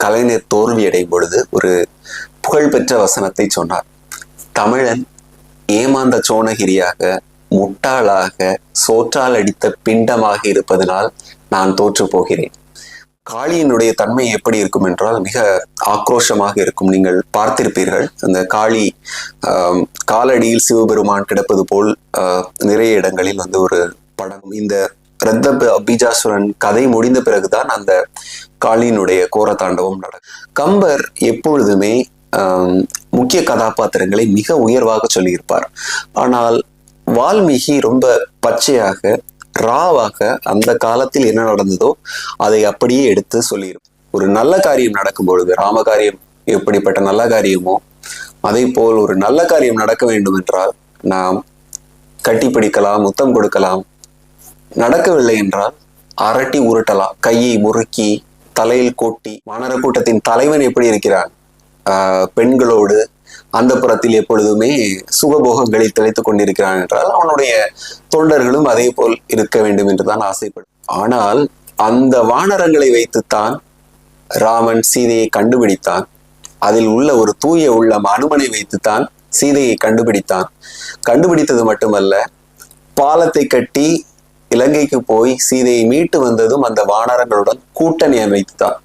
கலைஞர் தோல்வி அடையும் பொழுது ஒரு புகழ்பெற்ற வசனத்தை சொன்னார். தமிழன் ஏமாந்த சோனகிரியாக, முட்டாளாக, சோற்றால் அடித்த பிண்டமாக இருப்பதனால் நான் தோற்று போகிறேன். காளியினுடைய தன்மை எப்படி இருக்கும் என்றால் மிக ஆக்ரோஷமாக இருக்கும். நீங்கள் பார்த்திருப்பீர்கள், அந்த காளி காலடியில் சிவபெருமான் கிடப்பது போல் நிறைய இடங்களில் ஒரு படம். இந்த இரத்த பீஜாசுரன் கதை முடிந்த பிறகுதான் அந்த காளியினுடைய கோர தாண்டவம் நடக்கும். கம்பர் எப்பொழுதுமே முக்கிய கதாபாத்திரங்களை மிக உயர்வாக சொல்லியிருப்பார். ஆனால் வால்மீகி ரொம்ப பச்சையாக, ராவாக அந்த காலத்தில் என்ன நடந்ததோ அதை அப்படியே எடுத்து சொல்லியிருப்பார். ஒரு நல்ல காரியம் நடக்கும் பொழுது, ராம காரியம் எப்படிப்பட்ட நல்ல காரியமோ அதே போல் ஒரு நல்ல காரியம் நடக்க வேண்டும் என்றால் நாம் கட்டிப்பிடிக்கலாம், முத்தம் கொடுக்கலாம். நடக்கவில்லை என்றால் அரட்டி உருட்டலாம், கையை முறுக்கி தலையில் கொட்டி. வானர கூட்டத்தின் தலைவன் எப்படி இருக்கிறான்? பெண்களோடு அந்த புறத்தில் எப்பொழுதுமே சுகபோகங்களில் திளைத்துக் கொண்டிருக்கிறான் என்றால் அவனுடைய தொண்டர்களும் அதே போல் இருக்க வேண்டும் என்றுதான் ஆசைப்படும். ஆனால் அந்த வானரங்களை வைத்துத்தான் ராமன் சீதையை கண்டுபிடித்தான். அதில் உள்ள ஒரு தூய உள்ளம் அனுமனை வைத்துத்தான் சீதையை கண்டுபிடித்தான். கண்டுபிடித்தது மட்டுமல்ல, பாலத்தை கட்டி இலங்கைக்கு போய் சீதையை மீட்டு வந்ததும் அந்த வானரங்களுடன் கூட்டணி அமைத்துத்தான்.